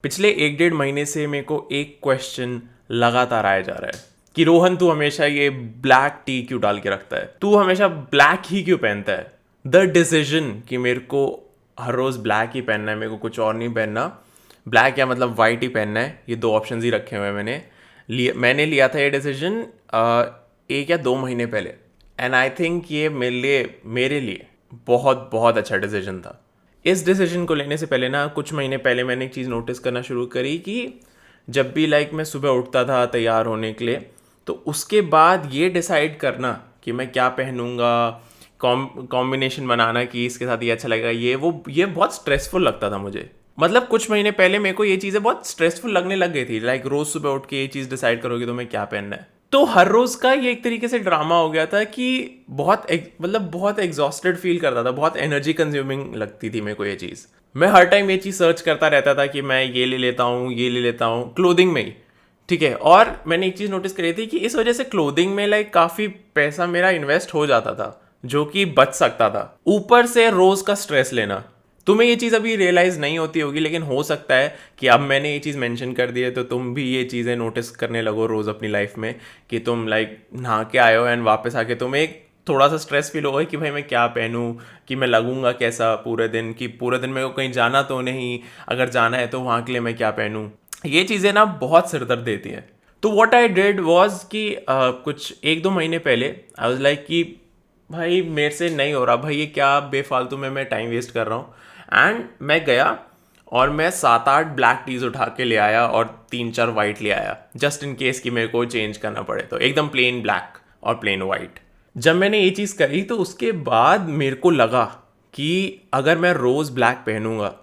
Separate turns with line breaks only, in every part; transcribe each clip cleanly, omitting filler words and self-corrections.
पिछले 1 डेढ़ महीने से मेरे को एक क्वेश्चन लगातार आया जा रहा है कि रोहन तू हमेशा ये ब्लैक टी क्यों डाल के रखता है, तू हमेशा ब्लैक ही क्यों पहनता है। द डिसीजन कि मेरे को हर रोज़ ब्लैक ही पहनना है, मेरे को कुछ और नहीं पहनना, ब्लैक या मतलब वाइट ही पहनना है, ये दो ऑप्शंस ही रखे हुए हैं। मैंने लिया था ये डिसीजन 1 या 2 महीने पहले। एंड आई थिंक ये मेरे लिए बहुत बहुत अच्छा डिसीजन था। इस डिसीजन को लेने से पहले ना, कुछ महीने पहले मैंने एक चीज़ नोटिस करना शुरू करी कि जब भी मैं सुबह उठता था तैयार होने के लिए, तो उसके बाद ये डिसाइड करना कि मैं क्या पहनूंगा, कॉम्बिनेशन बनाना कि इसके साथ ये अच्छा लगेगा, ये बहुत स्ट्रेसफुल लगता था मुझे। मतलब कुछ महीने पहले मेरे को ये चीज़ें बहुत स्ट्रेसफुल लगने लग गई थी। रोज़ सुबह उठ के ये चीज़ डिसाइड करोगे तो मैं क्या पहनना है, तो हर रोज़ का ये एक तरीके से ड्रामा हो गया था कि बहुत एग्जॉस्टेड फील करता था, बहुत एनर्जी कंज्यूमिंग लगती थी मेरे को ये चीज़। मैं हर टाइम ये चीज़ सर्च करता रहता था कि मैं ये ले लेता हूँ क्लोथिंग में ही। ठीक है, और मैंने एक चीज़ नोटिस करी थी कि इस वजह से क्लोथिंग में काफ़ी पैसा मेरा इन्वेस्ट हो जाता था, जो कि बच सकता था। ऊपर से रोज़ का स्ट्रेस लेना, तुम्हें ये चीज़ अभी रियलाइज़ नहीं होती होगी, लेकिन हो सकता है कि अब मैंने ये चीज़ मेंशन कर दी है तो तुम भी ये चीज़ें नोटिस करने लगो रोज़ अपनी लाइफ में, कि तुम नहा के आए हो एंड वापस आके तुम्हें एक थोड़ा सा स्ट्रेस फील होगा कि भाई मैं क्या पहनूं, कि मैं लगूंगा कैसा पूरे दिन, कि पूरे दिन मेरे को कहीं जाना तो नहीं, अगर जाना है तो वहाँ के लिए मैं क्या पहनूं। ये चीज़ें ना बहुत सिरदर्द देती हैं। तो व्हाट आई डिड वाज कि कुछ 1 2 महीने पहले आई वाज लाइक कि भाई मेरे से नहीं हो रहा भाई, ये क्या बेफालतू में मैं टाइम वेस्ट कर रहा हूँ। एंड मैं गया और मैं 7 8 ब्लैक टीज उठा के ले आया और 3 4 वाइट ले आया, जस्ट इन केस कि मेरे को चेंज करना पड़े, तो एकदम प्लेन ब्लैक और प्लेन वाइट। जब मैंने ये चीज़ करी तो उसके बाद मेरे को लगा कि अगर मैं रोज़ ब्लैक पहनूंगा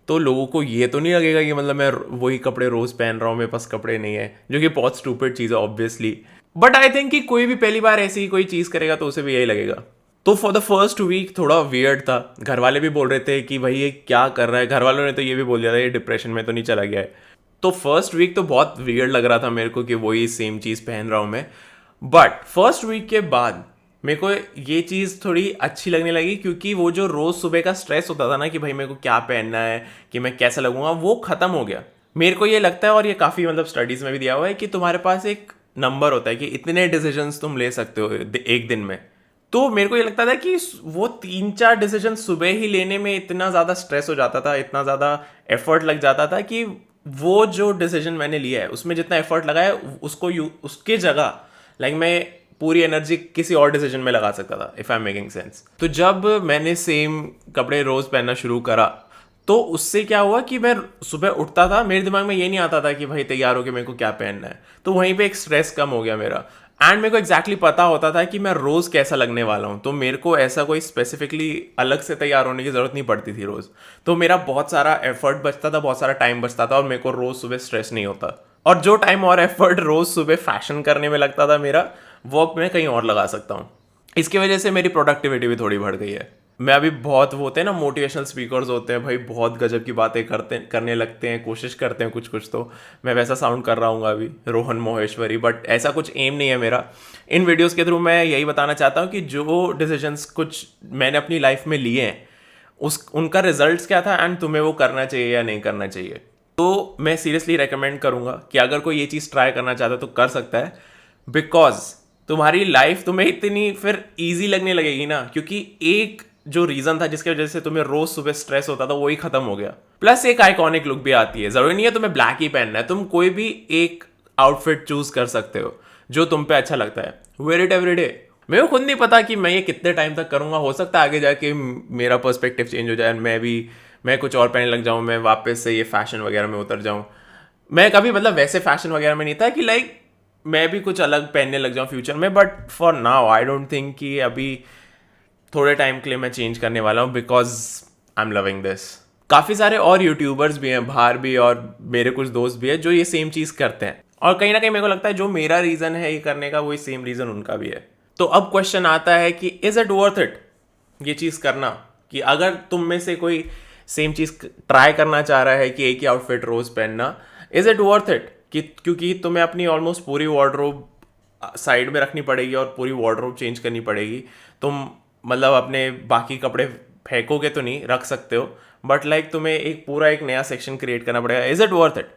तो लोगों को ये तो नहीं लगेगा कि मतलब मैं वही कपड़े रोज़ पहन रहा हूँ, मेरे पास कपड़े नहीं है, जो कि बहुत स्टूपिड चीज़ है ऑब्वियसली। बट आई थिंक कि कोई भी पहली बार ऐसी ही कोई चीज़ करेगा तो उसे भी यही लगेगा। तो फॉर द फर्स्ट वीक थोड़ा वियर्ड था। घर वाले भी बोल रहे थे कि भाई ये क्या कर रहा है, घर वालों ने तो ये भी बोल दिया था ये डिप्रेशन में तो नहीं चला गया है। तो फर्स्ट वीक तो बहुत वियर्ड लग रहा था मेरे को कि वही सेम चीज़ पहन रहा हूँ मैं। बट फर्स्ट वीक के बाद मेरे को ये चीज़ थोड़ी अच्छी लगने लगी, क्योंकि वो जो रोज़ सुबह का स्ट्रेस होता था ना कि भाई मेरे को क्या पहनना है, कि मैं कैसा लगूंगा, वो ख़त्म हो गया। मेरे को ये लगता है, और ये काफ़ी स्टडीज़ में भी दिया हुआ है, कि तुम्हारे पास एक नंबर होता है कि इतने डिसीजंस तुम ले सकते हो एक दिन में। तो मेरे को ये लगता था कि वो 3 4 डिसीजन सुबह ही लेने में इतना ज़्यादा स्ट्रेस हो जाता था, इतना ज़्यादा एफर्ट लग जाता था, कि वो जो डिसीजन मैंने लिया है उसमें जितना एफर्ट लगा है उसके जगह मैं पूरी एनर्जी किसी और डिसीजन में लगा सकता था, if I am making sense. तो जब मैंने सेम कपड़े रोज पहनना शुरू करा तो उससे क्या हुआ कि मैं सुबह उठता था, मेरे दिमाग में ये नहीं आता था कि भाई तैयार होकर मेरे को क्या पहनना है, तो वहीं पे एक स्ट्रेस कम हो गया मेरा। एंड मेरे को एग्जैक्टली पता होता था कि मैं रोज़ कैसा लगने वाला हूँ, तो मेरे को ऐसा कोई स्पेसिफिकली अलग से तैयार होने की ज़रूरत नहीं पड़ती थी रोज़। तो मेरा बहुत सारा एफर्ट बचता था, बहुत सारा टाइम बचता था, और मेरे को रोज़ सुबह स्ट्रेस नहीं होता। और जो टाइम और एफर्ट रोज़ सुबह फैशन करने में लगता था मेरा, वो मैं कहीं और लगा सकता हूँ। इसकी वजह से मेरी प्रोडक्टिविटी भी थोड़ी बढ़ गई है। मैं अभी बहुत वो होते हैं ना मोटिवेशनल स्पीकर्स होते हैं भाई, बहुत गजब की बातें करने लगते हैं, कोशिश करते हैं कुछ कुछ, तो मैं वैसा साउंड कर रहा हूँ अभी, रोहन मोहेश्वरी। बट ऐसा कुछ एम नहीं है मेरा। इन वीडियोस के थ्रू मैं यही बताना चाहता हूँ कि जो डिसीजंस कुछ मैंने अपनी लाइफ में लिए हैं उनका रिजल्ट्स क्या था, एंड तुम्हें वो करना चाहिए या नहीं करना चाहिए। तो मैं सीरियसली रेकमेंड करूँगा कि अगर कोई ये चीज़ ट्राई करना चाहता है तो कर सकता है, बिकॉज तुम्हारी लाइफ तुम्हें इतनी फिर ईजी लगने लगेगी ना, क्योंकि एक जो रीजन था जिसकी वजह से तुम्हें रोज सुबह स्ट्रेस होता था वही खत्म हो गया। प्लस एक आइकॉनिक लुक भी आती है, जरूरी नहीं है तुम्हें ब्लैक ही पहनना है, तुम कोई भी एक आउटफिट चूज कर सकते हो जो तुम पे अच्छा लगता है। Wear it every day. मेरे को खुद नहीं पता कि मैं ये कितने टाइम तक करूंगा, हो सकता है आगे जाके मेरा पर्सपेक्टिव चेंज हो जाए, मैं कुछ और पहनने लग जाऊं, मैं वापस से ये फैशन वगैरह में उतर जाऊं। मैं कभी वैसे फैशन वगैरह में नहीं था कि मैं भी कुछ अलग पहनने लग जाऊं फ्यूचर में, but for now I don't think कि अभी थोड़े टाइम के लिए मैं चेंज करने वाला हूँ, because I am loving this. काफ़ी सारे और यूट्यूबर्स भी हैं बाहर भी, और मेरे कुछ दोस्त भी हैं जो ये सेम चीज़ करते हैं, और कहीं ना कहीं मेरे को लगता है जो मेरा रीज़न है ये करने का वही सेम रीज़न उनका भी है। तो अब क्वेश्चन आता है कि इज़ इट वर्थ इट ये चीज़ करना, कि अगर तुम में से कोई सेम चीज़ ट्राई करना चाह रहा है कि एक ही आउटफिट रोज़ पहनना, इज़ इट वर्थ इट, कि क्योंकि तुम्हें अपनी ऑलमोस्ट पूरी वार्डरोब साइड में रखनी पड़ेगी और पूरी वार्डरोब चेंज करनी पड़ेगी। तुम अपने बाकी कपड़े फेंकोगे तो नहीं, रख सकते हो, बट लाइक तुम्हें एक पूरा एक नया सेक्शन क्रिएट करना पड़ेगा. Is it worth it?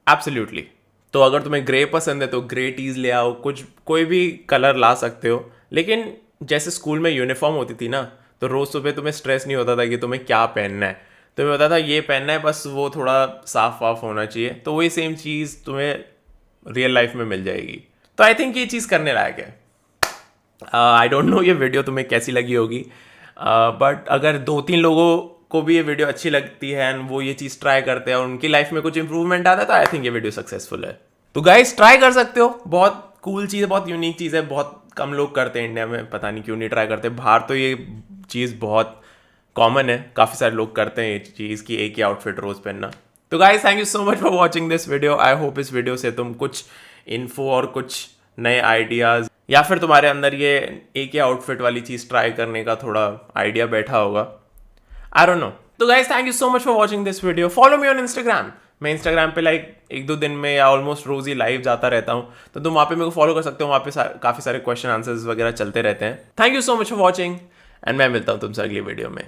Absolutely. तो अगर तुम्हें ग्रे पसंद है तो ग्रे टीज ले आओ, कुछ कोई भी कलर ला सकते हो. लेकिन जैसे स्कूल में यूनिफॉर्म होती थी ना, तो रोज़ सुबह तुम्हें स्ट्रेस नहीं होता था कि तुम्हें क्या पहनना है. तुम्हें पता था ये पहनना है, बस वो थोड़ा साफ वाफ होना चाहिए. तो वही सेम चीज़ तुम्हें रियल लाइफ में मिल जाएगी. तो आई थिंक ये चीज़ करने लायक है. आई डोंट नो ये वीडियो तुम्हें कैसी लगी होगी, बट अगर 2-3 लोगों को भी ये वीडियो अच्छी लगती है एंड वो ये चीज़ ट्राई करते हैं और उनकी लाइफ में कुछ इंप्रूवमेंट आता है, तो आई थिंक ये वीडियो सक्सेसफुल है. तो गाइस ट्राई कर सकते हो. बहुत कूल चीज़ है, बहुत यूनिक चीज़ है. बहुत कम लोग करते हैं इंडिया में, पता नहीं क्यों नहीं ट्राई करते. बाहर तो ये चीज़ बहुत कॉमन है, काफ़ी सारे लोग करते हैं ये चीज़ कि एक ही आउटफिट रोज़ पहनना. तो guys thank you so much for watching this video. I hope इस वीडियो से तुम कुछ इन्फो और कुछ नए आइडियाज़, या फिर तुम्हारे अंदर ये एक ही आउटफिट वाली चीज़ ट्राई करने का थोड़ा आइडिया बैठा होगा. I don't know. तो guys thank you so much for watching this video. Follow me on Instagram. मैं इंस्टाग्राम पे लाइक 1-2 दिन में या ऑलमोस्ट रोज ही लाइव जाता रहता हूँ, तो तुम वहाँ पे मेरे को फॉलो कर सकते हो. वहाँ पे काफ़ी सारे क्वेश्चन आंसर्स वगैरह चलते रहते हैं. Thank you so much for watching and मैं मिलता हूँ तुमसे अगली वीडियो में.